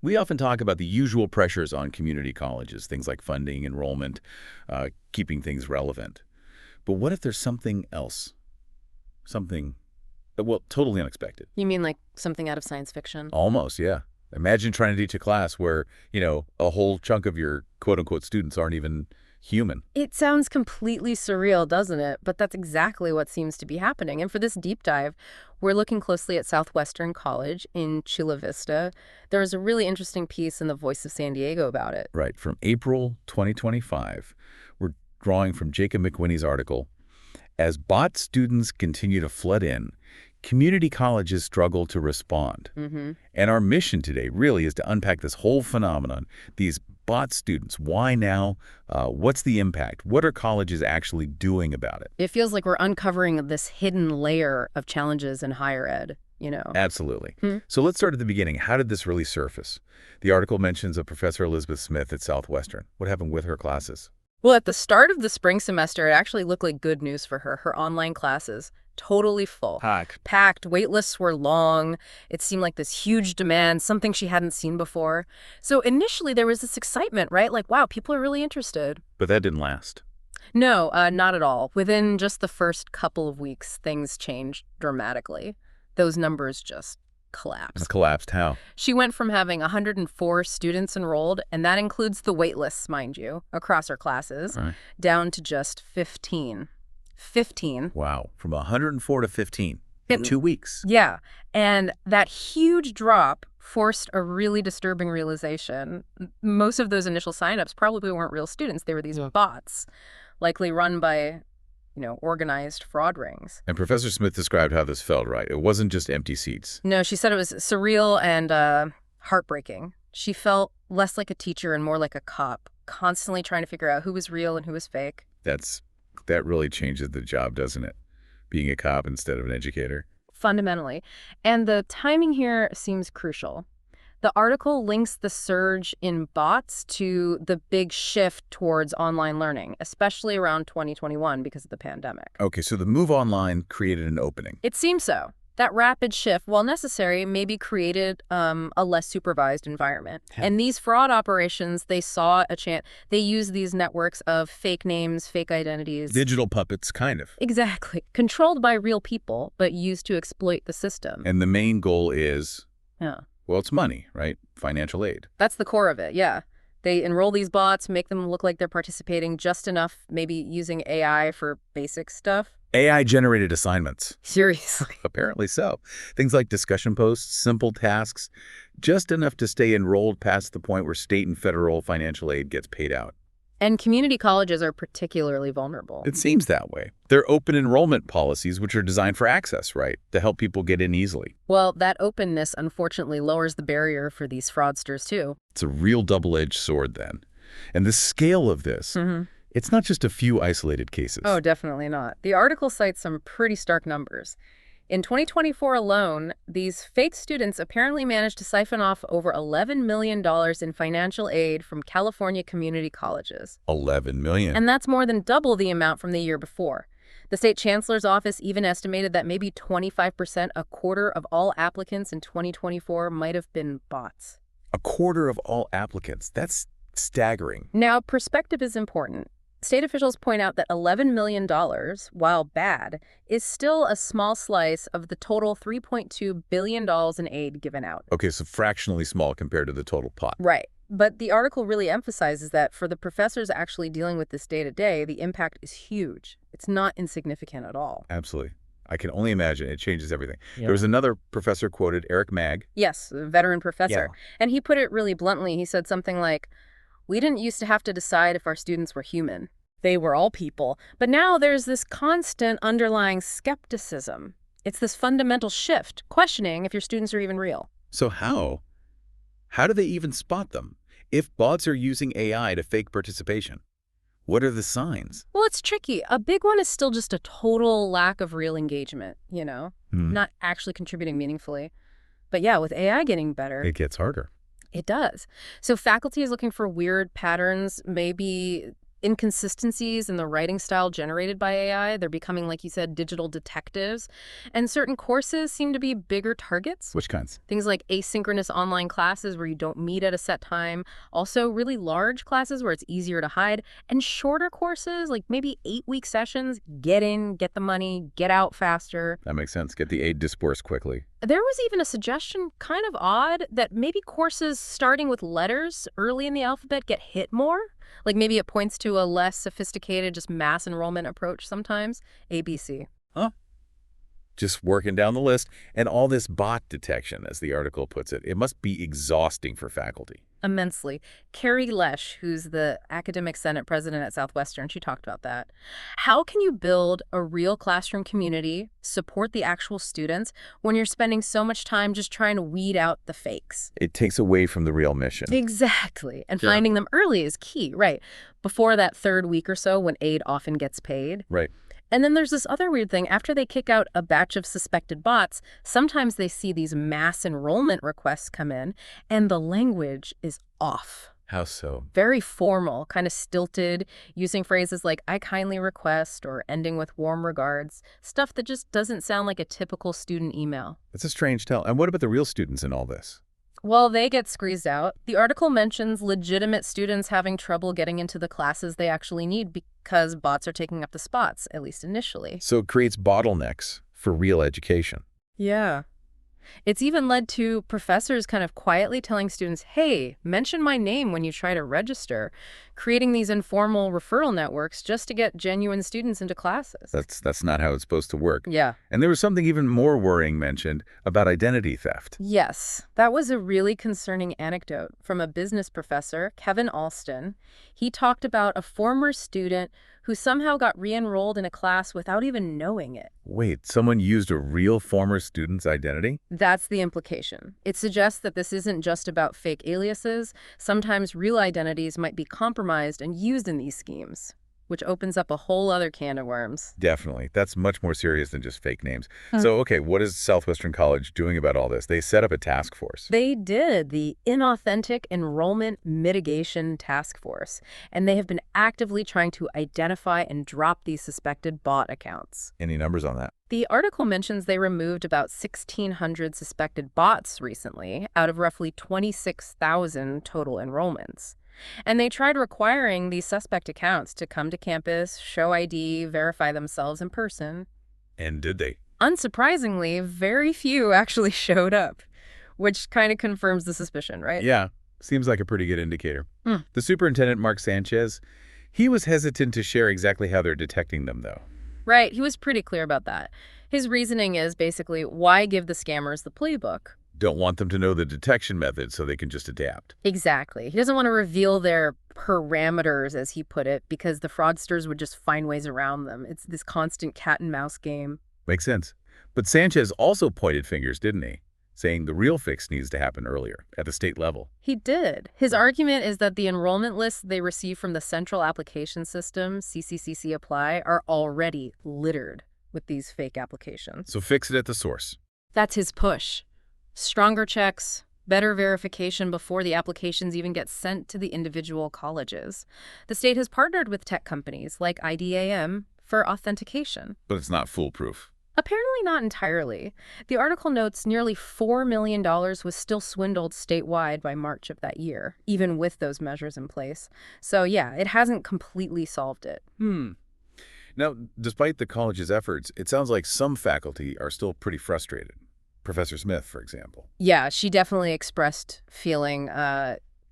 We often talk about the usual pressures on community colleges, things like funding, enrollment, keeping things relevant. But what if there's something else? Something, well, totally unexpected. You mean like something out of science fiction? Almost, yeah. Imagine trying to teach a class where, a whole chunk of your quote-unquote students aren't even human. It sounds completely surreal, doesn't it? But that's exactly what seems to be happening. And for this deep dive, we're looking closely at Southwestern College in Chula Vista. There was a really interesting piece in The Voice of San Diego about it. Right, from April 2025, we're drawing from Jacob McWhinney's article, "As bot students continue to flood in, community colleges struggle to respond." And our mission today really is to unpack this whole phenomenon, these bot students. Why now? What's the impact? What are colleges actually doing about it? It feels like we're uncovering this hidden layer of challenges in higher ed. Absolutely. So let's start at the beginning. How did this really surface? The article mentions a Professor Elizabeth Smith at Southwestern. What happened with her classes? Well, at the start of the spring semester, it actually looked like good news for her. Her online classes, totally full. Packed. Wait lists were long. It seemed like this huge demand, something she hadn't seen before. So initially there was this excitement, right? Like, wow, people are really interested. But that didn't last. No, not at all. Within just the first couple of weeks, things changed dramatically. Those numbers just collapsed. Collapsed how? She went from having 104 students enrolled, and that includes the wait lists, mind you, across her classes, Right. down to just 15. 15. Wow. From 104 to 15 in 2 weeks. Yeah. And that huge drop forced a really disturbing realization. Most of those initial signups probably weren't real students. They were these bots, likely run by, organized fraud rings. And Professor Smith described how this felt, right? It wasn't just empty seats. No, she said it was surreal and heartbreaking. She felt less like a teacher and more like a cop, constantly trying to figure out who was real and who was fake. That really changes the job, doesn't it? Being a cop instead of an educator. Fundamentally. And the timing here seems crucial. The article links the surge in bots to the big shift towards online learning, especially around 2021 because of the pandemic. Okay, so the move online created an opening. It seems so. That rapid shift, while necessary, maybe created a less supervised environment. And these fraud operations, they saw a chance. They used these networks of fake names, fake identities. Digital puppets, kind of. Exactly. Controlled by real people, but used to exploit the system. And the main goal is, Yeah. well, it's money, right? Financial aid. That's the core of it, yeah. They enroll these bots, make them look like they're participating just enough, maybe using AI for basic stuff. AI-generated assignments. Seriously. Apparently so. Things like discussion posts, simple tasks, just enough to stay enrolled past the point where state and federal financial aid gets paid out. And community colleges are particularly vulnerable. It seems that way. They're open enrollment policies, which are designed for access, right? To help people get in easily. Well, that openness, unfortunately, lowers the barrier for these fraudsters, too. It's a real double-edged sword, then. And the scale of this, it's not just a few isolated cases. Oh, definitely not. The article cites some pretty stark numbers. In 2024 alone, these fake students apparently managed to siphon off over $11 million in financial aid from California community colleges. 11 million. And that's more than double the amount from the year before. The state chancellor's office even estimated that maybe 25%, a quarter of all applicants in 2024, might have been bots. A quarter of all applicants. That's staggering. Now, perspective is important. State officials point out that $11 million, while bad, is still a small slice of the total $3.2 billion in aid given out. Okay, so fractionally small compared to the total pot. Right. But the article really emphasizes that for the professors actually dealing with this day to day, the impact is huge. It's not insignificant at all. Absolutely. I can only imagine. It changes everything. Yeah. There was another professor quoted, Eric Magg. Yes, a veteran professor. Yeah. And he put it really bluntly. He said something like, "We didn't used to have to decide if our students were human. They were all people. But now there's this constant underlying skepticism. It's this fundamental shift, questioning if your students are even real." So how? How do they even spot them? If bots are using AI to fake participation, what are the signs? Well, it's tricky. A big one is still just a total lack of real engagement, not actually contributing meaningfully. But yeah, with AI getting better, it gets harder. It does. So faculty is looking for weird patterns, maybe inconsistencies in the writing style generated by AI. They're becoming, like you said, digital detectives. And certain courses seem to be bigger targets. Which kinds? Things like asynchronous online classes where you don't meet at a set time. Also, really large classes where it's easier to hide. And shorter courses, like maybe 8-week sessions, get in, get the money, get out faster. That makes sense. Get the aid dispersed quickly. There was even a suggestion, kind of odd, that maybe courses starting with letters early in the alphabet get hit more. Like maybe it points to a less sophisticated, just mass enrollment approach sometimes. ABC. Huh? Just working down the list. And all this bot detection, as the article puts it, it must be exhausting for faculty. Immensely. Carrie Lesh, who's the academic senate president at Southwestern, she talked about that. How can you build a real classroom community, support the actual students, when you're spending so much time just trying to weed out the fakes? It takes away from the real mission. Exactly. And finding them early is key, right? Before that third week or so when aid often gets paid. Right. And then there's this other weird thing. After they kick out a batch of suspected bots, sometimes they see these mass enrollment requests come in, and the language is off. How so? Very formal, kind of stilted, using phrases like, "I kindly request," or ending with "warm regards," stuff that just doesn't sound like a typical student email. That's a strange tell. And what about the real students in all this? Well, they get squeezed out. The article mentions legitimate students having trouble getting into the classes they actually need because bots are taking up the spots, at least initially. So it creates bottlenecks for real education. Yeah. It's even led to professors kind of quietly telling students, hey, mention my name when you try to register, creating these informal referral networks just to get genuine students into classes. That's not how it's supposed to work. Yeah. And there was something even more worrying mentioned about identity theft. Yes, that was a really concerning anecdote from a business professor, Kevin Alston. He talked about a former student who somehow got re-enrolled in a class without even knowing it. Wait, someone used a real former student's identity? That's the implication. It suggests that this isn't just about fake aliases. Sometimes real identities might be compromised and used in these schemes, which opens up a whole other can of worms. Definitely. That's much more serious than just fake names. So, okay, what is Southwestern College doing about all this? They set up a task force. They did, the Inauthentic Enrollment Mitigation Task Force, and they have been actively trying to identify and drop these suspected bot accounts. Any numbers on that? The article mentions they removed about 1,600 suspected bots recently out of roughly 26,000 total enrollments. And they tried requiring these suspect accounts to come to campus, show ID, verify themselves in person. And did they? Unsurprisingly, very few actually showed up, which kind of confirms the suspicion, right? Yeah, seems like a pretty good indicator. The superintendent, Mark Sanchez, he was hesitant to share exactly how they're detecting them, though. Right, he was pretty clear about that. His reasoning is basically, why give the scammers the playbook? Don't want them to know the detection method so they can just adapt. Exactly. He doesn't want to reveal their parameters, as he put it, because the fraudsters would just find ways around them. It's this constant cat and mouse game. Makes sense. But Sanchez also pointed fingers, didn't he? Saying the real fix needs to happen earlier, at the state level. He did. His argument is that the enrollment lists they receive from the Central Application System, CCCC Apply, are already littered with these fake applications. So fix it at the source. That's his push. Stronger checks, better verification before the applications even get sent to the individual colleges. The state has partnered with tech companies like IDAM for authentication. But it's not foolproof. Apparently not entirely. The article notes nearly $4 million was still swindled statewide by March of that year, even with those measures in place. So yeah, it hasn't completely solved it. Now, despite the college's efforts, it sounds like some faculty are still pretty frustrated. Professor Smith, for example. Yeah, she definitely expressed feeling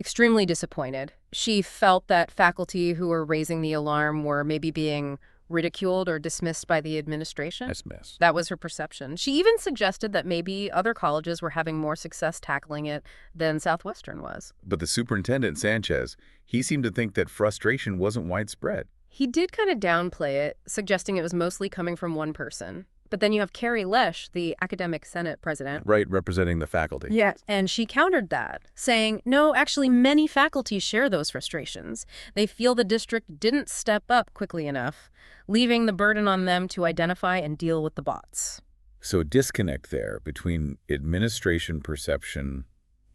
extremely disappointed. She felt that faculty who were raising the alarm were maybe being ridiculed or dismissed by the administration. Dismissed. That was her perception. She even suggested that maybe other colleges were having more success tackling it than Southwestern was. But the superintendent, Sanchez, he seemed to think that frustration wasn't widespread. He did kind of downplay it, suggesting it was mostly coming from one person. But then you have Carrie Lesh, the academic senate president. Right, representing the faculty. Yes. And she countered that, saying, no, actually, many faculty share those frustrations. They feel the district didn't step up quickly enough, leaving the burden on them to identify and deal with the bots. So a disconnect there between administration perception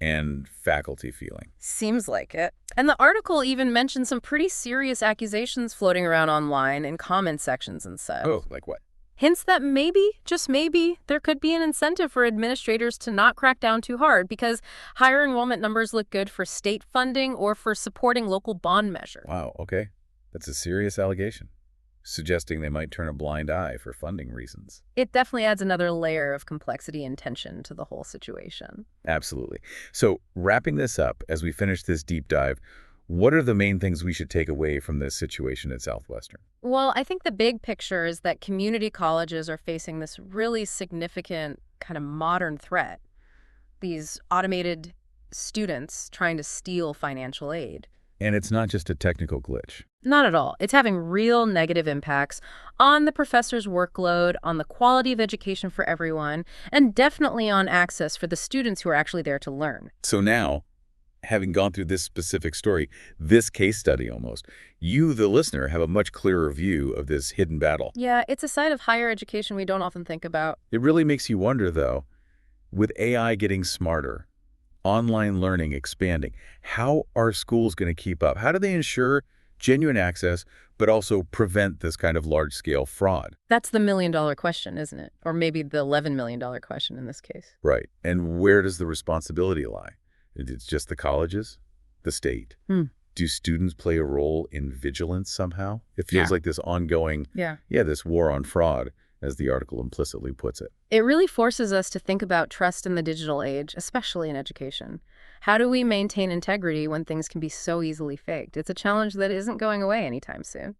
and faculty feeling. Seems like it. And the article even mentioned some pretty serious accusations floating around online in comment sections and such. Oh, like what? Hints that maybe, just maybe, there could be an incentive for administrators to not crack down too hard because higher enrollment numbers look good for state funding or for supporting local bond measures. Wow, okay. That's a serious allegation, suggesting they might turn a blind eye for funding reasons. It definitely adds another layer of complexity and tension to the whole situation. Absolutely. So, wrapping this up, as we finish this deep dive, what are the main things we should take away from this situation at Southwestern? Well, I think the big picture is that community colleges are facing this really significant kind of modern threat. These automated students trying to steal financial aid. And it's not just a technical glitch. Not at all. It's having real negative impacts on the professor's workload, on the quality of education for everyone, and definitely on access for the students who are actually there to learn. So now, having gone through this specific story, this case study almost, you, the listener, have a much clearer view of this hidden battle. Yeah, it's a side of higher education we don't often think about. It really makes you wonder, though, with AI getting smarter, online learning expanding, how are schools going to keep up? How do they ensure genuine access, but also prevent this kind of large-scale fraud? That's the million-dollar question, isn't it? Or maybe the $11 million question in this case. Right. And where does the responsibility lie? It's just the colleges? The state? Do students play a role in vigilance somehow? It feels like this ongoing, this war on fraud, as the article implicitly puts it. It really forces us to think about trust in the digital age, especially in education. How do we maintain integrity when things can be so easily faked? It's a challenge that isn't going away anytime soon.